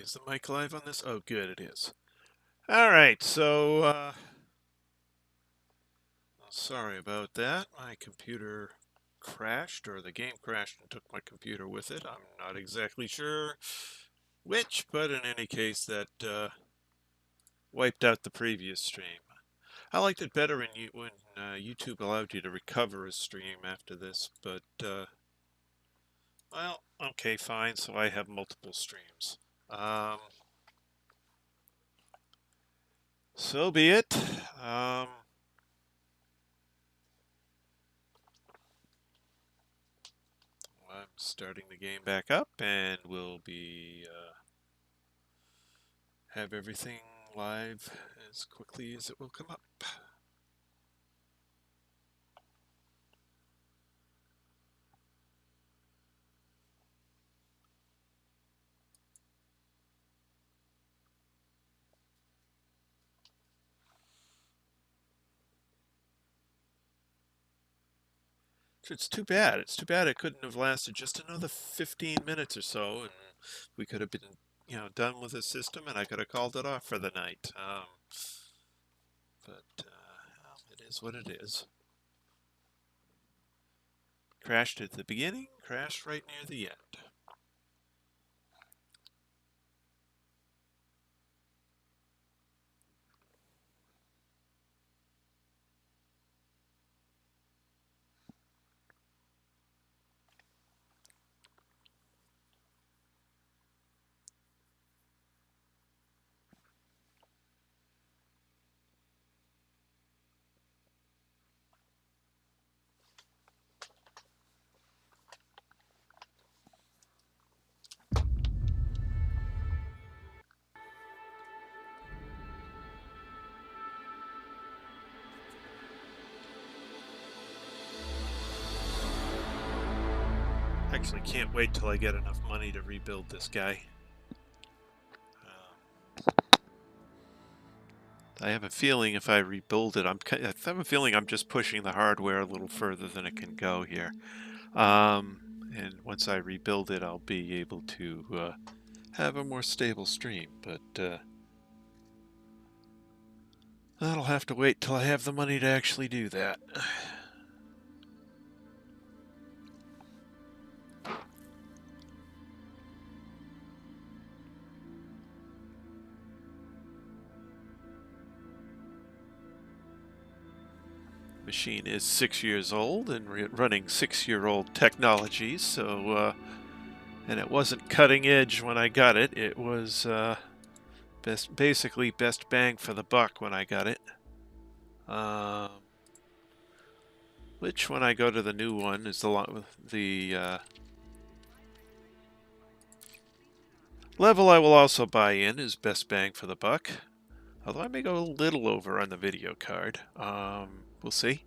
is the mic live on this? Oh, good, it is. All right, so sorry about that. My computer crashed, or the game crashed and took my computer with it. I'm not exactly sure which, but in any case, that wiped out the previous stream. I liked it better when YouTube allowed you to recover a stream after this, but well, okay, fine. So I have multiple streams. So be it. I'm starting the game back up, and we'll be have everything live as quickly as it will come up. It's too bad. It's too bad it couldn't have lasted just another 15 minutes or so, and we could have been, done with the system, and I could have called it off for the night. But well, it is what it is. Crashed at the beginning, crashed right near the end. Actually, can't wait till I get enough money to rebuild this guy. I have a feeling if I rebuild it, I have a feeling I'm just pushing the hardware a little further than it can go here. And once I rebuild it, I'll be able to have a more stable stream. But that'll have to wait till I have the money to actually do that. Machine is 6 years old and running 6-year-old technology, so and it wasn't cutting edge when I got it. It was basically best bang for the buck when I got it. Which, when I go to the new one, is the level I will also buy in is best bang for the buck. Although I may go a little over on the video card. We'll see.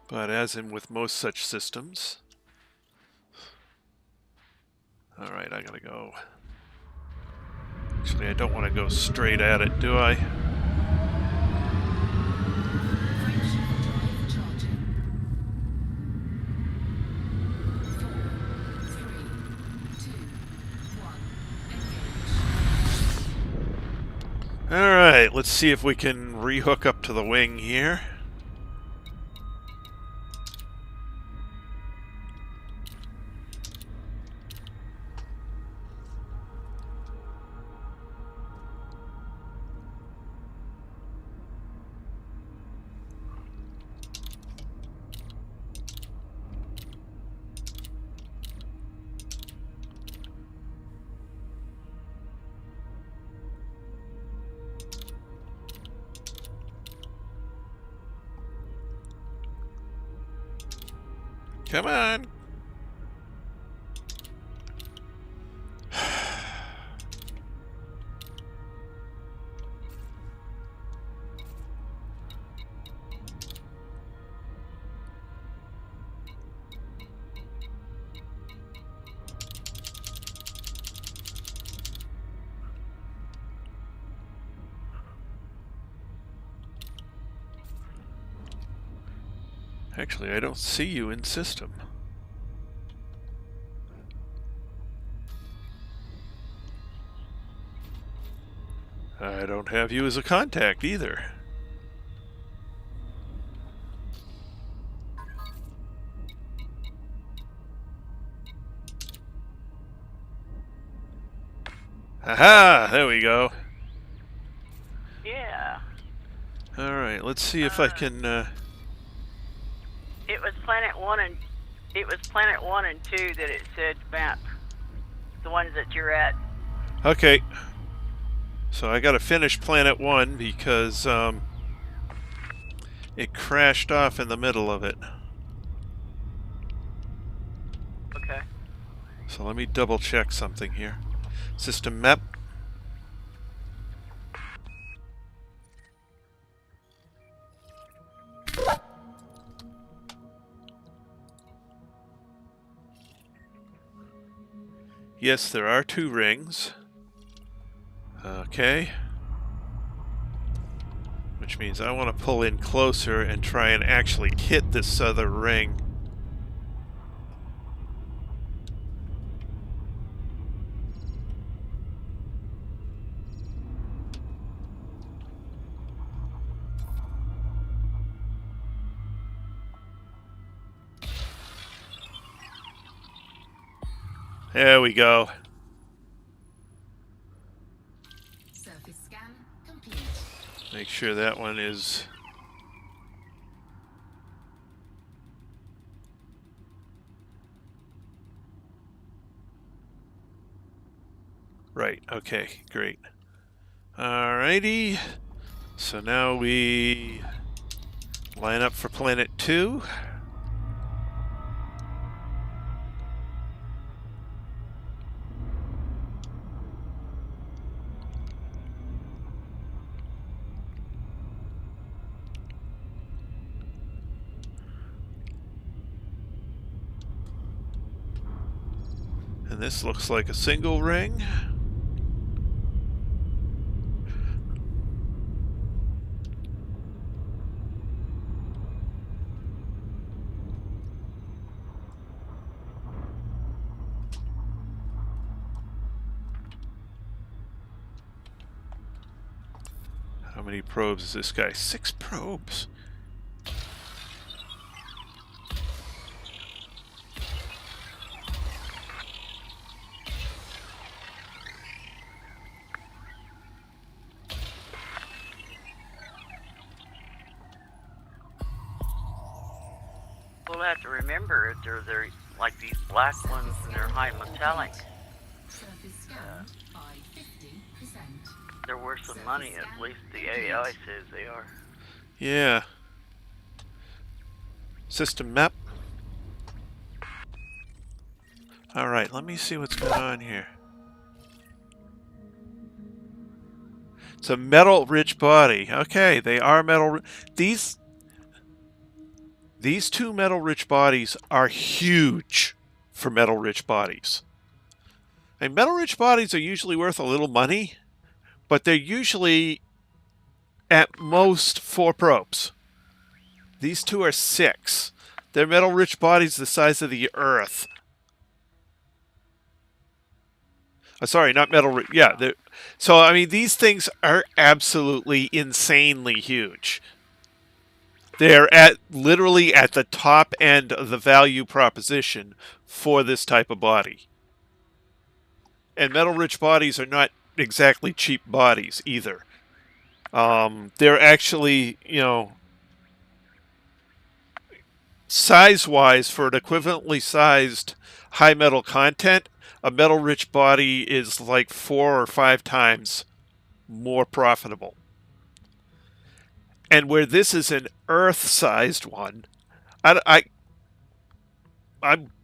But as in with most such systems... Alright, I gotta go. Actually, I don't want to go straight at it, do I? Alright, let's see if we can rehook up to the wing here. Come on! Actually, I don't see you in system. I don't have you as a contact either. Aha! There we go. Yeah. Alright, let's see if I can... It was Planet 1 and... It was Planet 1 and 2 that it said map. The ones that you're at. Okay. So I gotta finish Planet 1 because, it crashed off in the middle of it. Okay. So let me double check something here. System map. Yes, there are 2 rings. Okay. Which means I want to pull in closer and try and actually hit this other ring. There we go. Surface scan complete. Make sure that one is... Right, okay, great. Alrighty. So now we line up for Planet 2. And this looks like a single ring. How many probes is this guy? 6 probes. We'll have to remember if they're like these black ones and they're high metallic. Surface scan by 50%. They're worth some money, at least the AI says they are. Yeah. System map. Alright, let me see what's going on here. It's a metal-rich body. Okay, they are metal... These 2 metal-rich bodies are huge for metal-rich bodies. And metal-rich bodies are usually worth a little money, but they're usually at most 4 probes. These 2 are 6. They're metal-rich bodies the size of the Earth. Sorry, not metal-rich. Yeah, so, I mean, these things are absolutely insanely huge. They're literally at the top end of the value proposition for this type of body. And metal-rich bodies are not exactly cheap bodies either. They're actually, you know, size-wise, for an equivalently sized high metal content, a metal-rich body is like 4 or 5 times more profitable. And where this is an Earth-sized one, I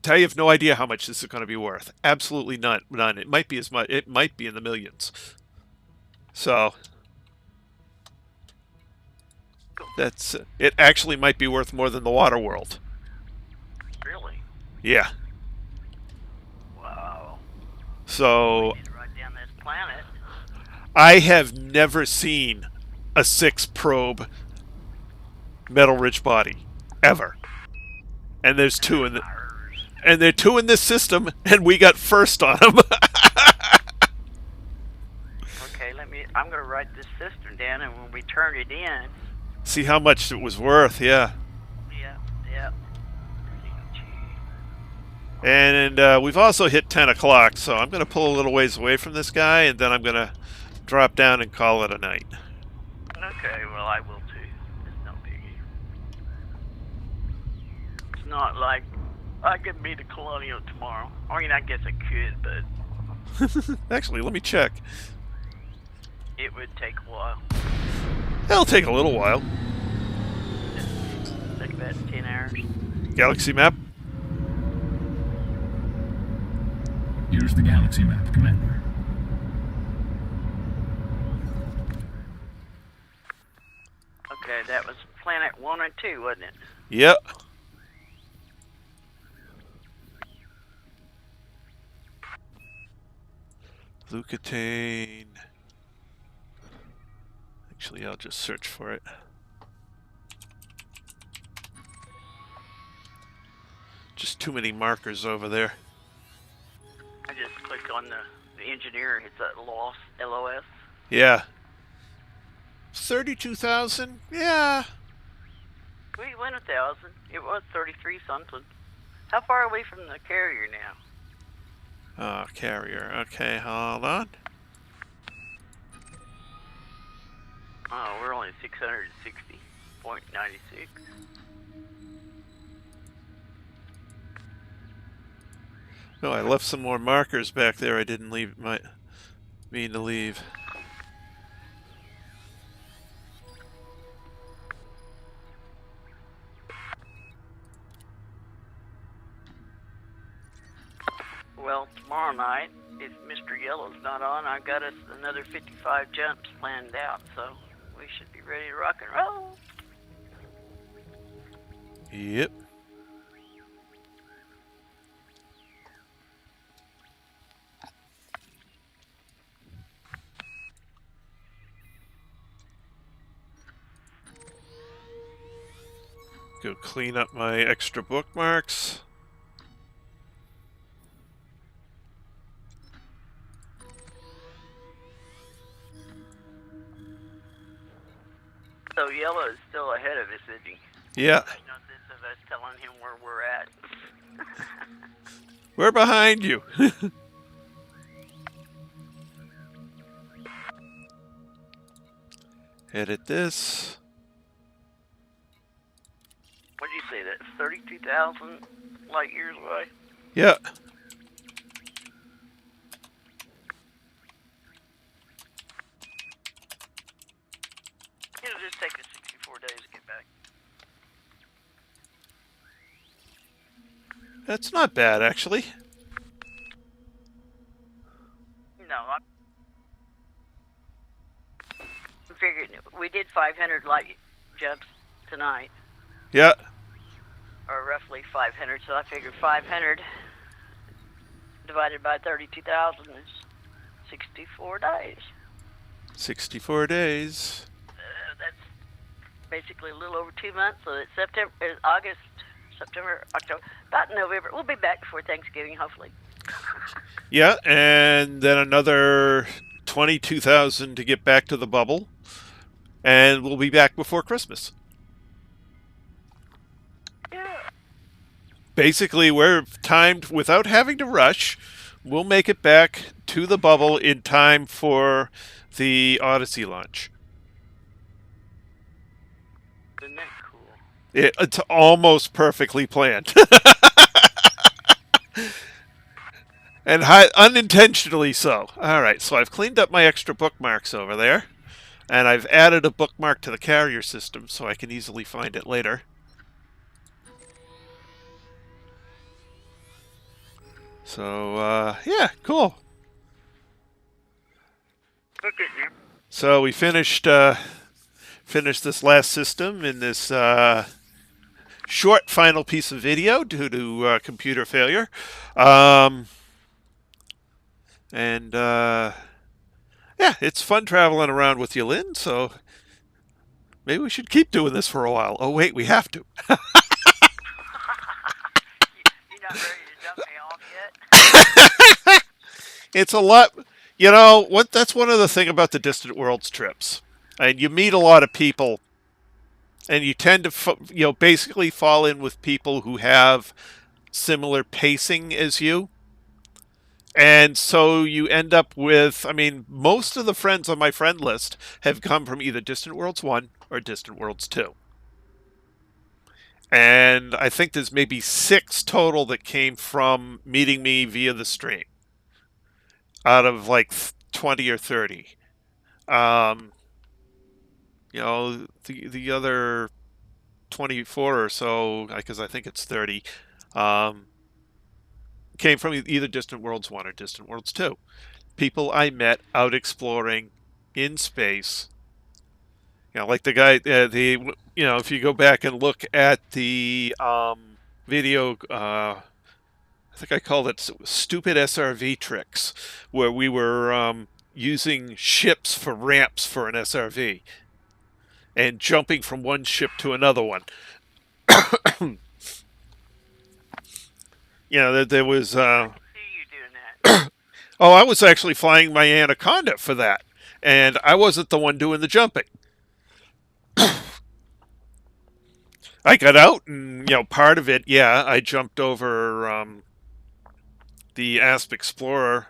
tell you, have no idea how much this is going to be worth. Absolutely none. It might be as much. It might be in the millions. So that's it. Actually, might be worth more than the water world. Really? Yeah. Wow. So We need to run down this planet. I have never seen a 6 probe metal-rich body ever. And there's two in the, and there are two in this system, and we got first on them. Okay, I'm gonna write this system down, and when we turn it in. See how much it was worth, yeah. Yeah. And we've also hit 10 o'clock, so I'm going to pull a little ways away from this guy, and then I'm going to drop down and call it a night. Okay, well, I will too. It's no biggie. It's not like I could be the Colonial tomorrow. I mean, I guess I could, but Actually, let me check. it would take a while. It'll take a little while. Like about 10 hours. Galaxy map. Here's the galaxy map, Commander. Okay, that was Planet 1 and 2, wasn't it? Yep. Lucatane. Actually, I'll just search for it. Just too many markers over there. I just click on the engineer and hit that LOS. Yeah. 32,000? Yeah. We went 1,000. It was 33 something. How far away from the carrier now? Oh, carrier. Okay, hold on. Oh, we're only 660.96. No, I left some more markers back there. I didn't mean to leave. Well, tomorrow night, if Mr. Yellow's not on, I've got us another 55 jumps planned out, so we should be ready to rock and roll. Yep. Go clean up my extra bookmarks. So Yellow is still ahead of us, isn't he? Yeah. There's no sense of us telling him where we're at. We're behind you. Edit this. What did you say? That's 32,000 light years away? Yeah. It'll just take us 64 days to get back. That's not bad, actually. No, I figured we did 500 light jumps tonight, Yeah. or roughly 500. So I figured 500 divided by 32,000 is 64 days. 64 days. That's basically a little over 2 months. So it's August, September, October, about November. We'll be back before Thanksgiving, hopefully. Yeah, and then another 22,000 to get back to the bubble. And we'll be back before Christmas. Yeah. Basically, we're timed without having to rush. We'll make it back to the bubble in time for the Odyssey launch. Isn't that cool? It's almost perfectly planned. And unintentionally so. Alright, so I've cleaned up my extra bookmarks over there. And I've added a bookmark to the carrier system so I can easily find it later. So, yeah, cool. Look at you. So we finished this last system in this short final piece of video due to computer failure. Yeah, it's fun traveling around with you, Lynn, so maybe we should keep doing this for a while. Oh, wait, we have to. not ready to dump me off yet? It's a lot. You know what? That's one of the thing about the Distant Worlds trips, and you meet a lot of people, and you tend to basically fall in with people who have similar pacing as you. And so you end up with, I mean, most of the friends on my friend list have come from either Distant Worlds 1 or Distant Worlds 2. And I think there's maybe 6 total that came from meeting me via the stream out of like 20 or 30. Um, the other 24 or so, because I think it's 30, um, came from either Distant Worlds 1 or Distant Worlds 2. People I met out exploring in space. Like the guy, if you go back and look at the video, I think I called it Stupid SRV Tricks, where we were using ships for ramps for an SRV and jumping from one ship to another one. There was. I can see you doing that. Oh, I was actually flying my Anaconda for that, and I wasn't the one doing the jumping. I got out, and part of it, yeah, I jumped over the Asp Explorer.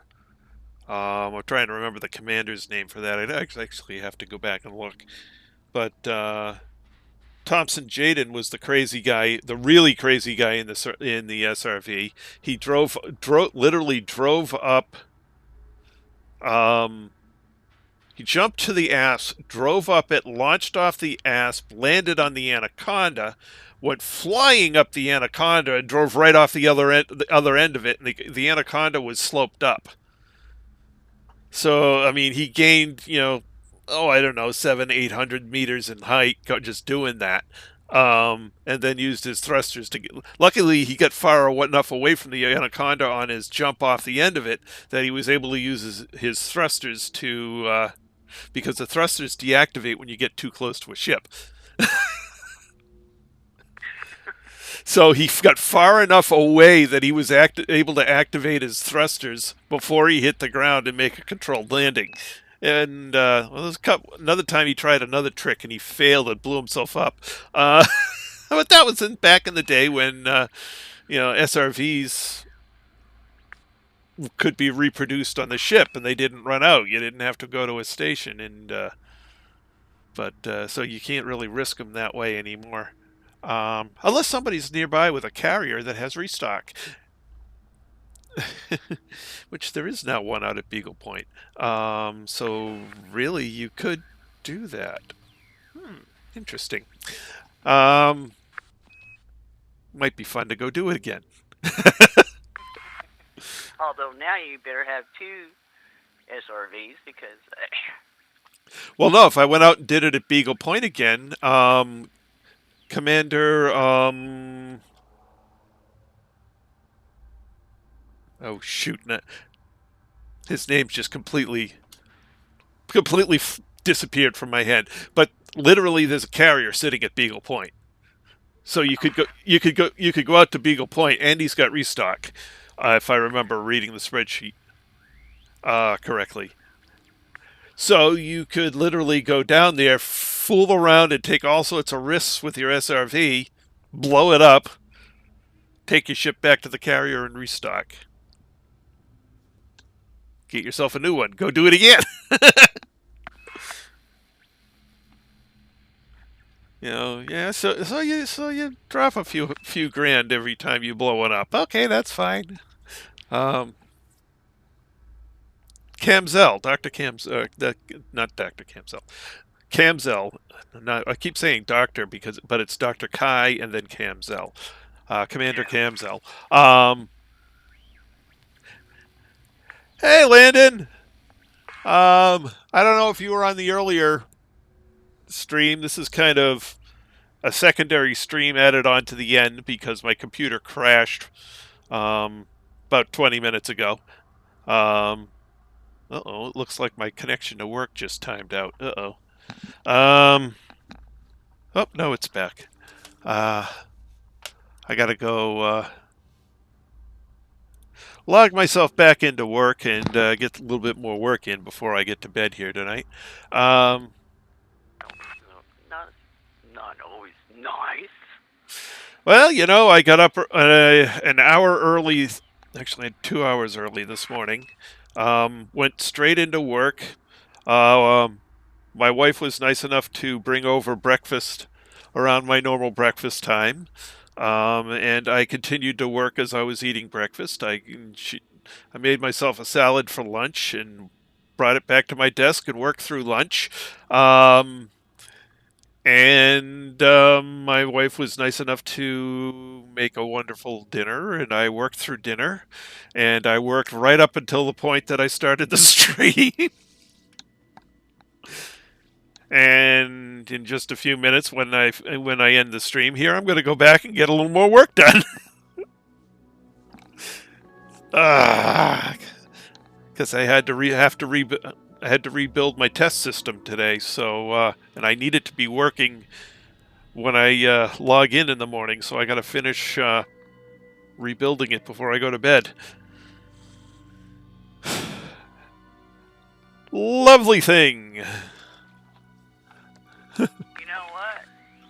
I'm trying to remember the commander's name for that. I'd actually have to go back and look. But Thompson Jaden was the crazy guy, the really crazy guy in the SRV. He literally drove up. He jumped to the Asp, drove up it, launched off the Asp, landed on the Anaconda, went flying up the Anaconda, and drove right off the other end of it. And the Anaconda was sloped up. So, I mean, he gained, I don't know, 700-800 meters in height just doing that. And then used his thrusters to get. Luckily, he got far enough away from the Anaconda on his jump off the end of it that he was able to use his thrusters to. Because the thrusters deactivate when you get too close to a ship. So he got far enough away that he was able to activate his thrusters before he hit the ground and make a controlled landing. And there's another time he tried another trick and he failed and blew himself up. But that was back in the day when SRVs could be reproduced on the ship and they didn't run out. You didn't have to go to a station, but so you can't really risk them that way anymore. Unless somebody's nearby with a carrier that has restock, which there is now one out at Beagle Point. So really, you could do that. Interesting. Might be fun to go do it again. Although now you better have 2 SRVs because. Well, no, if I went out and did it at Beagle Point again, Commander, oh shoot, his name's just completely disappeared from my head. But literally, there's a carrier sitting at Beagle Point, so you could go out to Beagle Point, and he's got restock, if I remember reading the spreadsheet correctly. So you could literally go down there, fool around, and take all sorts of risks with your SRV, blow it up, take your ship back to the carrier, and restock. Get yourself a new one. Go do it again. Yeah. So you drop a few grand every time you blow one up. Okay, that's fine. Camzell, Dr. Camzell, not Dr. Camzell. Camzell. I keep saying doctor but it's Dr. Kai and then Camzell. Commander Camzell. Hey, Landon. I don't know if you were on the earlier stream. This is kind of a secondary stream added on to the end because my computer crashed about 20 minutes ago. Uh-oh, it looks like my connection to work just timed out. Uh-oh. Oh, no, it's back. I gotta go, log myself back into work and get a little bit more work in before I get to bed here tonight. Not always nice. Well, I got up an hour early, actually 2 hours early this morning. Went straight into work. My wife was nice enough to bring over breakfast around my normal breakfast time. And I continued to work as I was eating breakfast. I made myself a salad for lunch and brought it back to my desk and worked through lunch. And my wife was nice enough to make a wonderful dinner, and I worked through dinner, and I worked right up until the point that I started the stream. And in just a few minutes, when I end the stream here, I'm going to go back and get a little more work done. Because I had to I had to rebuild my test system today. So and I need it to be working when I log in the morning. So I got to finish rebuilding it before I go to bed. Lovely thing. You know what?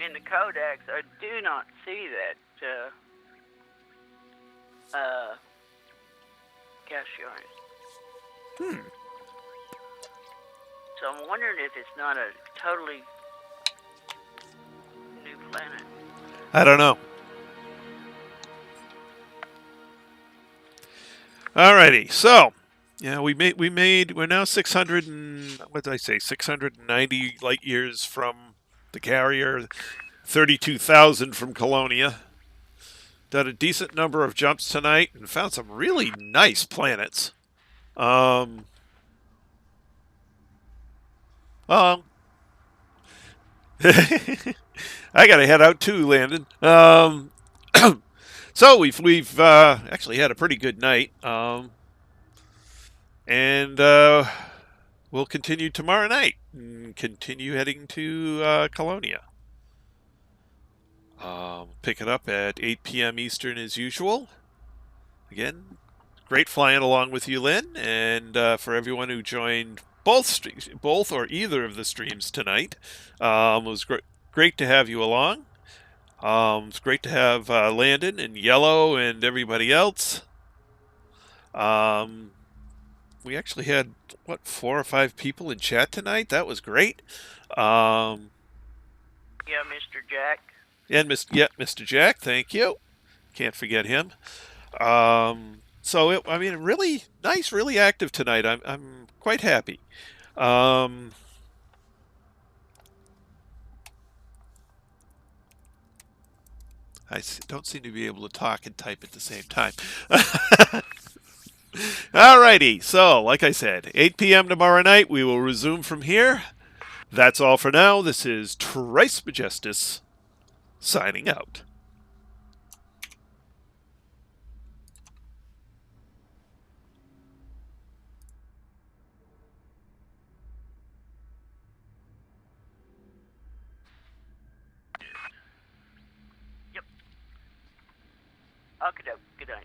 In the codex, I do not see that gas yarn. So I'm wondering if it's not a totally new planet. I don't know. Alrighty, so yeah, we're now 600 and what did I say, 690 light years from the carrier, 32,000 from Colonia. Done a decent number of jumps tonight and found some really nice planets. Um, I gotta head out too, Landon. So we've actually had a pretty good night. And we'll continue tomorrow night and continue heading to Colonia. Pick it up at 8 p.m. Eastern as usual. Again, great flying along with you, Lynn, and for everyone who joined both or either of the streams tonight. It was great to have you along. It's great to have Landon and Yellow and everybody else. We actually had, 4 or 5 people in chat tonight? That was great. Yeah, Mr. Jack. And Mr. Jack, thank you. Can't forget him. Really nice, really active tonight. I'm quite happy. I don't seem to be able to talk and type at the same time. Alrighty, so like I said, 8 p.m. tomorrow night, we will resume from here. That's all for now. This is Trice Majestus signing out. Yep. Okay, good night.